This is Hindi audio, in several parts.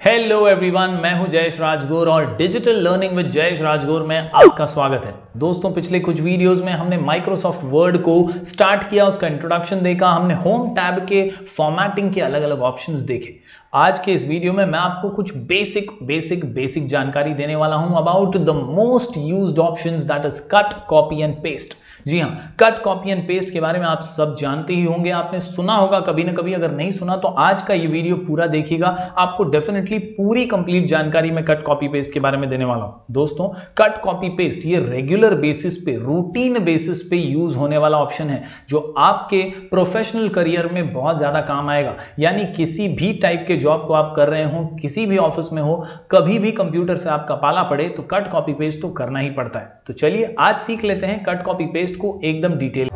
हेलो एवरीवन, मैं हूं जयेश राजगोर और digital learning with Jayesh Rajgor में आपका स्वागत है। दोस्तों, पिछले कुछ वीडियोस में हमने माइक्रोसॉफ्ट वर्ड को स्टार्ट किया, उसका इंट्रोडक्शन देखा, हमने होम टैब के फॉर्मेटिंग के अलग अलग ऑप्शंस देखे। आज के इस वीडियो में मैं आपको कुछ बेसिक जानकारी देने वाला हूं about the most used options, that is cut, copy and paste. जी हाँ, कट, कॉपी एंड पेस्ट के बारे में आप सब जानते ही होंगे, आपने सुना होगा कभी ना कभी। अगर नहीं सुना तो आज का ये वीडियो पूरा देखिएगा, आपको डेफिनेटली पूरी कंप्लीट जानकारी मैं कट, कॉपी, पेस्ट के बारे में देने वाला हूं। दोस्तों, कट, कॉपी, पेस्ट ये रेगुलर बेसिस पे, रूटीन बेसिस पे यूज होने वाला ऑप्शन है जो आपके प्रोफेशनल करियर में बहुत ज्यादा काम आएगा। यानी किसी भी टाइप के जॉब को आप कर रहे हो, किसी भी ऑफिस में हो, कभी भी कंप्यूटर से आपका पाला पड़े तो कट, कॉपी, पेस्ट तो करना ही पड़ता है। तो चलिए आज सीख लेते हैं कट, कॉपी, पेस्ट को एकदम डिटेल।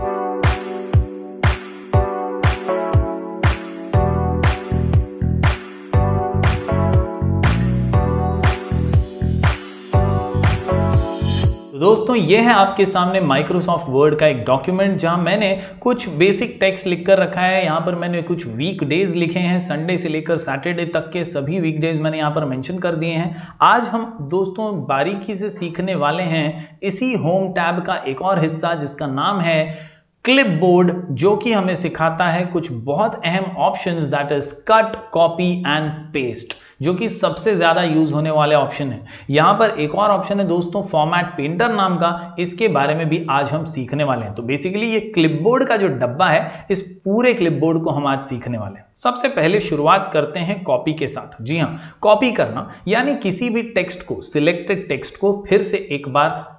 दोस्तों, यह है आपके सामने माइक्रोसॉफ्ट वर्ड का एक डॉक्यूमेंट जहां मैंने कुछ बेसिक टेक्स्ट लिखकर रखा है। यहां पर मैंने कुछ वीक डेज लिखे हैं, संडे से लेकर सैटरडे तक के सभी वीक डेज मैंने यहां पर मेंशन कर दिए हैं। आज हम दोस्तों बारीकी से सीखने वाले हैं इसी होम टैब का एक और हिस्सा जिसका नाम है क्लिपबोर्ड, जो कि हमें सिखाता है कुछ बहुत अहम options, that is cut, copy and paste, जो कि सबसे ज्यादा यूज होने वाले ऑप्शन है। यहां पर एक और ऑप्शन है दोस्तों, फॉर्मेट पेंटर नाम का, इसके बारे में भी आज हम सीखने वाले हैं। तो बेसिकली ये क्लिपबोर्ड का जो डब्बा है, इस पूरे क्लिपबोर्ड को हम आज सीखने वाले हैं। सबसे पहले शुरुआत करते हैं कॉपी के साथ। जी हाँ, कॉपी करना यानी किसी भी टेक्स्ट को, सिलेक्टेड टेक्स्ट को फिर से एक बार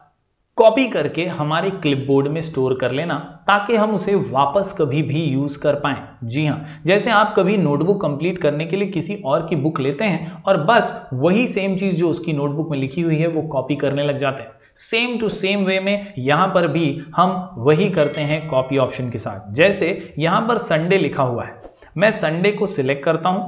कॉपी करके हमारे क्लिपबोर्ड में स्टोर कर लेना, ताकि हम उसे वापस कभी भी यूज कर पाएं। जी हाँ, जैसे आप कभी नोटबुक कंप्लीट करने के लिए किसी और की बुक लेते हैं और बस वही सेम चीज जो उसकी नोटबुक में लिखी हुई है वो कॉपी करने लग जाते हैं। सेम टू सेम वे में यहां पर भी हम वही करते हैं कॉपी ऑप्शन के साथ। जैसे यहां पर संडे लिखा हुआ है, मैं संडे को सिलेक्ट करता हूं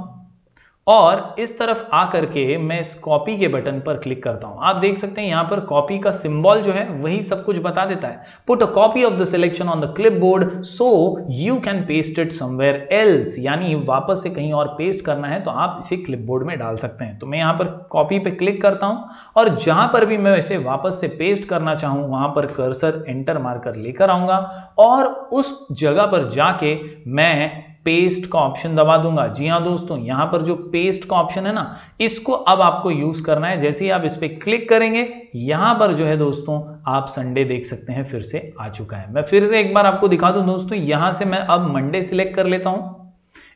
और इस तरफ आकर के मैं इस कॉपी के बटन पर क्लिक करता हूं। आप देख सकते हैं यहां पर कॉपी का सिंबल जो है वही सब कुछ बता देता है। Put a copy of the selection on the clipboard so you can paste it somewhere else, यानी वापस से कहीं और पेस्ट करना है तो आप इसे क्लिपबोर्ड में डाल सकते हैं। तो मैं यहां पर कॉपी पे क्लिक करता हूं और जहां पर भी मैं इसे वापस से पेस्ट करना चाहूं वहां पर कर्सर एंटर मारकर लेकर आऊंगा और उस जगह पर जाके मैं पेस्ट का ऑप्शन दबा दूंगा। जी हाँ दोस्तों, यहां पर जो पेस्ट का ऑप्शन है ना, इसको अब आपको यूज करना है। जैसे ही आप इस पे क्लिक करेंगे, यहां पर जो है दोस्तों आप संडे देख सकते हैं फिर से आ चुका है। मैं फिर से एक बार आपको दिखा दूं दोस्तों, यहां से मैं अब मंडे सिलेक्ट कर लेता हूं।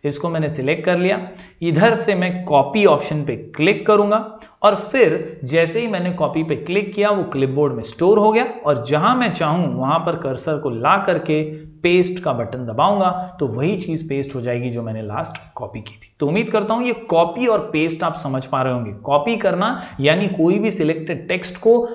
इसको मैंने सिलेक्ट कर लिया, इधर से मैं कॉपी ऑप्शन पे क्लिक करूंगा और फिर जैसे ही मैंने कॉपी पे क्लिक किया वो क्लिपबोर्ड में स्टोर हो गया और जहां मैं चाहूं वहां पर कर्सर को ला करके पेस्ट का बटन दबाऊंगा तो वही चीज पेस्ट हो जाएगी जो मैंने लास्ट कॉपी की थी। तो उम्मीद करता हूं ये कॉपी और पेस्ट आप समझ पा रहे होंगे। कॉपी करना यानी कोई भी सिलेक्टेड टेक्स्ट को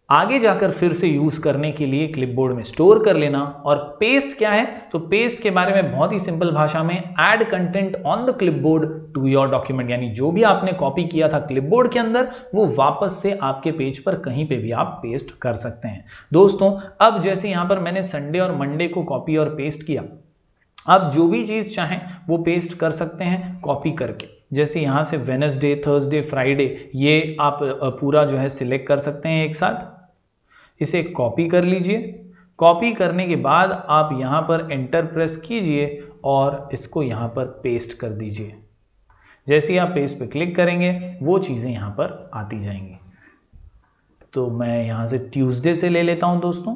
आगे जाकर फिर से यूज करने के लिए क्लिपबोर्ड में स्टोर कर लेना। और पेस्ट क्या है, तो पेस्ट के बारे में बहुत ही सिंपल भाषा में, add content on the clipboard to your document, यानी जो भी आपने कॉपी किया था क्लिपबोर्ड के अंदर वो वापस से आपके पेज पर कहीं पे भी आप पेस्ट कर सकते हैं। दोस्तों, अब जैसे यहां पर मैंने संडे और मंडे को कॉपी और पेस्ट किया, आप जो भी चीज चाहें वो पेस्ट कर सकते हैं कॉपी करके। जैसे यहां से वेडनेसडे, थर्सडे, फ्राइडे, ये आप पूरा जो है सिलेक्ट कर सकते हैं एक साथ। इसे कॉपी कर लीजिए। कॉपी करने के बाद आप यहां पर एंटर प्रेस कीजिए और इसको यहां पर पेस्ट कर दीजिए। जैसे ही आप पेस्ट पे क्लिक करेंगे वो चीजें यहां पर आती जाएंगी। तो मैं यहां से ट्यूसडे से ले लेता हूं दोस्तों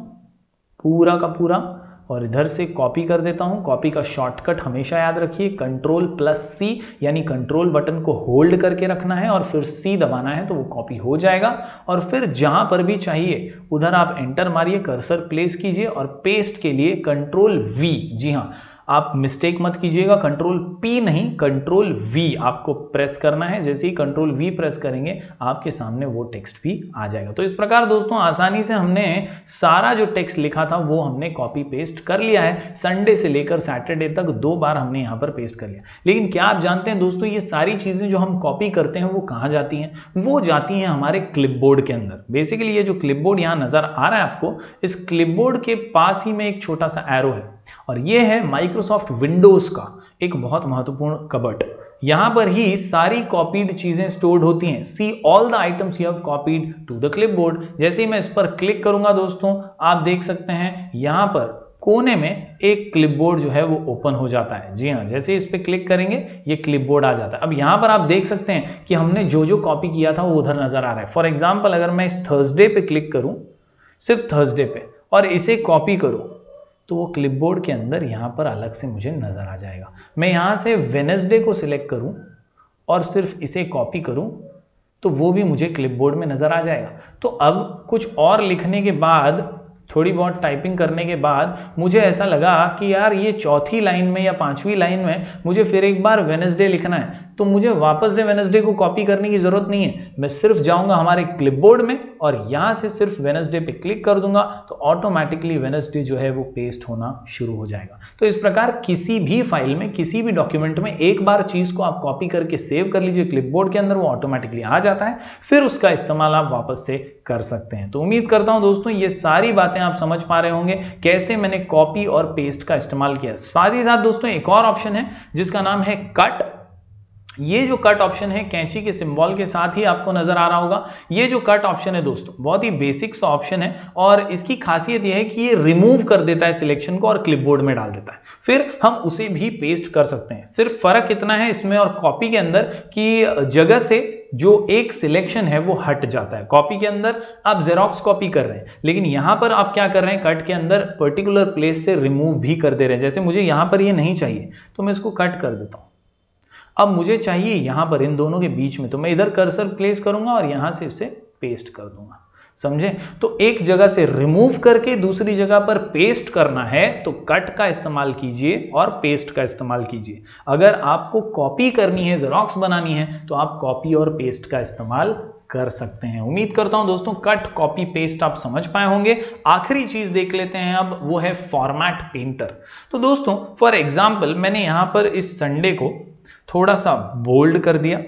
पूरा का पूरा और इधर से कॉपी कर देता हूं। कॉपी का शॉर्टकट हमेशा याद रखिए, Ctrl+C, यानी कंट्रोल बटन को होल्ड करके रखना है और फिर C दबाना है तो वो कॉपी हो जाएगा। और फिर जहां पर भी चाहिए उधर आप एंटर मारिए, कर्सर प्लेस कीजिए और पेस्ट के लिए Ctrl+V, जी हाँ आप मिस्टेक मत कीजिएगा, Ctrl+P नहीं Ctrl+V आपको प्रेस करना है। जैसे ही Ctrl+V प्रेस करेंगे आपके सामने वो टेक्स्ट भी आ जाएगा। तो इस प्रकार दोस्तों आसानी से हमने सारा जो टेक्स्ट लिखा था वो हमने कॉपी पेस्ट कर लिया है। संडे से लेकर सैटरडे तक 2 बार हमने यहाँ पर पेस्ट कर लिया। लेकिन क्या आप जानते हैं दोस्तों, ये सारी चीजें जो हम कॉपी करते हैं वो कहाँ जाती हैं? वो जाती हैं हमारे क्लिपबोर्ड के अंदर। बेसिकली ये जो क्लिपबोर्ड यहाँ नजर आ रहा है आपको, इस क्लिपबोर्ड के पास ही में एक छोटा सा एरो है और ये है माइक्रोसॉफ्ट विंडोज का एक बहुत महत्वपूर्ण कबर्ड। यहां पर ही सारी कॉपीड चीजें स्टोर्ड होती हैं। See all the items you have copied to the clipboard. जैसे ही मैं इस पर क्लिक करूंगा दोस्तों, आप देख सकते हैं यहां पर कोने में एक क्लिपबोर्ड जो है वो ओपन हो जाता है। जी हाँ, जैसे इस पे क्लिक करेंगे ये क्लिपबोर्ड आ जाता है। अब यहां पर आप देख सकते हैं कि हमने जो जो कॉपी किया था वो उधर नजर आ रहा है। फॉर एग्जाम्पल, अगर मैं इस थर्सडे पे क्लिक करूं, सिर्फ थर्सडे पे, और इसे कॉपी करूं, तो वो क्लिपबोर्ड के अंदर यहां पर अलग से मुझे नजर आ जाएगा। मैं यहां से वेडनेसडे को सिलेक्ट करूं और सिर्फ इसे कॉपी करूं, तो वो भी मुझे क्लिपबोर्ड में नजर आ जाएगा। तो अब कुछ और लिखने के बाद, थोड़ी बहुत टाइपिंग करने के बाद मुझे ऐसा लगा कि यार ये चौथी लाइन में या पांचवी लाइन में मुझे फिर एक बार वेडनेसडे लिखना है, तो मुझे वापस से वेडनेसडे को कॉपी करने की जरूरत नहीं है। मैं सिर्फ जाऊंगा हमारे क्लिपबोर्ड में और यहां से सिर्फ वेडनेसडे पे क्लिक कर दूंगा, तो ऑटोमेटिकली वेडनेसडे जो है वो पेस्ट होना शुरू हो जाएगा। तो इस प्रकार किसी भी फाइल में, किसी भी डॉक्यूमेंट में एक बार चीज को आप कॉपी करके सेव कर लीजिए क्लिपबोर्ड के अंदर, वो ऑटोमेटिकली आ जाता है, फिर उसका इस्तेमाल आप वापस से कर सकते हैं। तो उम्मीद करता हूं दोस्तों ये सारी बातें आप समझ पा रहे होंगे, कैसे मैंने कॉपी और पेस्ट का इस्तेमाल किया। साथ ही साथ दोस्तों एक और ऑप्शन है जिसका नाम है कट। ये जो कट ऑप्शन है कैंची के सिंबल के साथ ही आपको नजर आ रहा होगा। ये जो कट ऑप्शन है दोस्तों बहुत ही बेसिक सा ऑप्शन है और इसकी खासियत यह है कि ये रिमूव कर देता है सिलेक्शन को और क्लिपबोर्ड में डाल देता है, फिर हम उसे भी पेस्ट कर सकते हैं। सिर्फ फर्क इतना है इसमें और कॉपी के अंदर कि जगह से जो एक सिलेक्शन है वो हट जाता है। कॉपी के अंदर आप जेरोक्स कॉपी कर रहे हैं, लेकिन यहां पर आप क्या कर रहे हैं, कट के अंदर पर्टिकुलर प्लेस से रिमूव भी कर दे रहे हैं। जैसे मुझे यहां पर ये नहीं चाहिए तो मैं इसको कट कर देता हूं। अब मुझे चाहिए यहां पर इन दोनों के बीच में, तो मैं इधर कर्सर प्लेस करूंगा और यहां से इसे पेस्ट कर दूंगा। समझे? तो एक जगह से रिमूव करके दूसरी जगह पर पेस्ट करना है तो कट का इस्तेमाल कीजिए और पेस्ट का इस्तेमाल कीजिए। अगर आपको कॉपी करनी है, जेरोक्स बनानी है, तो आप कॉपी और पेस्ट का इस्तेमाल कर सकते हैं। उम्मीद करता हूं दोस्तों कट, कॉपी, पेस्ट आप समझ पाए होंगे। आखिरी चीज देख लेते हैं अब, वो है फॉर्मेट पेंटर। तो दोस्तों फॉर एग्जाम्पल मैंने यहां पर इस संडे को थोड़ा सा बोल्ड कर दिया,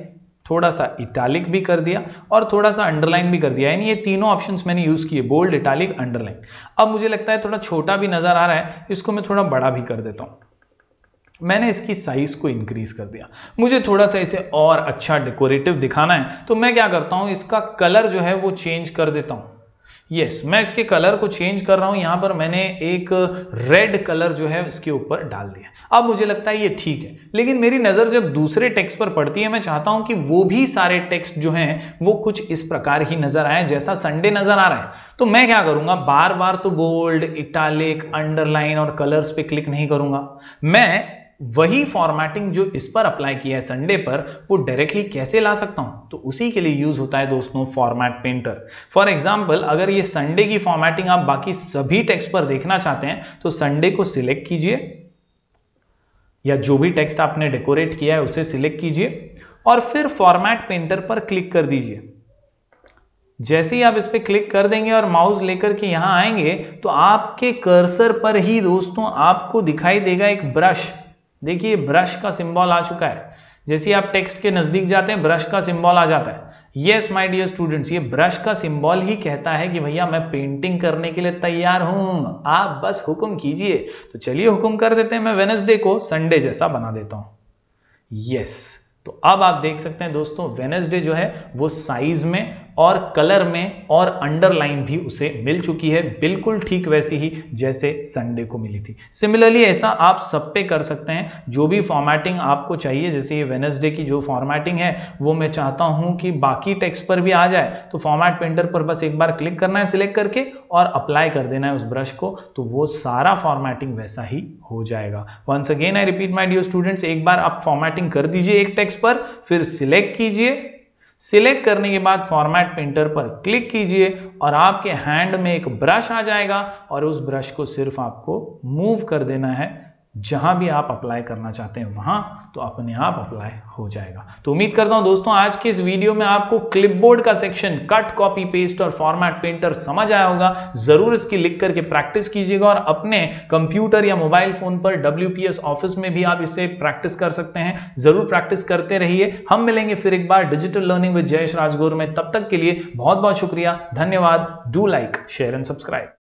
थोड़ा सा इटैलिक भी कर दिया और थोड़ा सा अंडरलाइन भी कर दिया, यानी ये तीनों ऑप्शंस मैंने यूज किए, बोल्ड, इटैलिक, अंडरलाइन। अब मुझे लगता है थोड़ा छोटा भी नजर आ रहा है, इसको मैं थोड़ा बड़ा भी कर देता हूं। मैंने इसकी साइज को इंक्रीज कर दिया, मुझे थोड़ा सा इसे और अच्छा डेकोरेटिव दिखाना है, तो मैं क्या करता हूं, इसका कलर जो है वो चेंज कर देता हूं। यस, मैं इसके कलर को चेंज कर रहा हूं। यहां पर मैंने एक रेड कलर जो है इसके ऊपर डाल दिया। अब मुझे लगता है ये ठीक है, लेकिन मेरी नजर जब दूसरे टेक्स्ट पर पड़ती है, मैं चाहता हूं कि वो भी सारे टेक्स्ट जो हैं वो कुछ इस प्रकार ही नजर आए जैसा संडे नजर आ रहा है। तो मैं क्या करूंगा, बार बार तो बोल्ड, इटैलिक, अंडरलाइन और कलर्स पे क्लिक नहीं करूंगा। मैं वही फॉर्मेटिंग जो इस पर अप्लाई किया है संडे पर, वो डायरेक्टली कैसे ला सकता हूं, तो उसी के लिए यूज होता है दोस्तों फॉर्मेट पेंटर। फॉर एग्जांपल, अगर ये संडे की फॉर्मेटिंग आप बाकी सभी टेक्स्ट पर देखना चाहते हैं तो संडे को सिलेक्ट कीजिए या जो भी टेक्स्ट आपने डेकोरेट किया है उसे सिलेक्ट कीजिए और फिर फॉर्मेट पेंटर पर क्लिक कर दीजिए। जैसे ही आप इस पर क्लिक कर देंगे और माउस लेकर के यहां आएंगे तो आपके कर्सर पर ही दोस्तों आपको दिखाई देगा एक ब्रश। देखिए ब्रश का सिंबल आ चुका है। जैसे आप टेक्स्ट के नजदीक जाते हैं ब्रश का सिंबल आ जाता है। यस माय डियर स्टूडेंट्स, ये ब्रश का सिंबल ही कहता है कि भैया मैं पेंटिंग करने के लिए तैयार हूं, आप बस हुक्म कीजिए। तो चलिए हुक्म कर देते हैं, मैं वेडनेसडे को संडे जैसा बना देता हूं। यस, तो अब आप देख सकते हैं दोस्तों वेडनेसडे जो है वो साइज में और कलर में और अंडरलाइन भी उसे मिल चुकी है, बिल्कुल ठीक वैसी ही जैसे संडे को मिली थी। सिमिलरली ऐसा आप सब पे कर सकते हैं, जो भी फॉर्मेटिंग आपको चाहिए। जैसे ये वेडनेसडे की जो फॉर्मेटिंग है वो मैं चाहता हूं कि बाकी टेक्स्ट पर भी आ जाए, तो फॉर्मेट पेंटर पर बस एक बार क्लिक करना है सिलेक्ट करके और अप्लाई कर देना है उस ब्रश को, तो वो सारा फॉर्मेटिंग वैसा ही हो जाएगा। Once again I repeat my dear students, एक बार आप फॉर्मेटिंग कर दीजिए एक टेक्स्ट पर, फिर सिलेक्ट कीजिए, सिलेक्ट करने के बाद फॉर्मेट पेंटर पर क्लिक कीजिए और आपके हैंड में एक ब्रश आ जाएगा और उस ब्रश को सिर्फ आपको मूव कर देना है जहां भी आप अप्लाई करना चाहते हैं वहां, तो अपने आप अप्लाई हो जाएगा। तो उम्मीद करता हूं दोस्तों आज के इस वीडियो में आपको क्लिपबोर्ड का सेक्शन, कट, कॉपी, पेस्ट और फॉर्मेट पेंटर समझ आया होगा। जरूर इसकी लिख करके प्रैक्टिस कीजिएगा और अपने कंप्यूटर या मोबाइल फोन पर WPS ऑफिस में भी आप इसे प्रैक्टिस कर सकते हैं। जरूर प्रैक्टिस करते रहिए। हम मिलेंगे फिर एक बार digital learning with Jayesh Rajgor में। तब तक के लिए बहुत बहुत शुक्रिया, धन्यवाद। Do like, share and subscribe.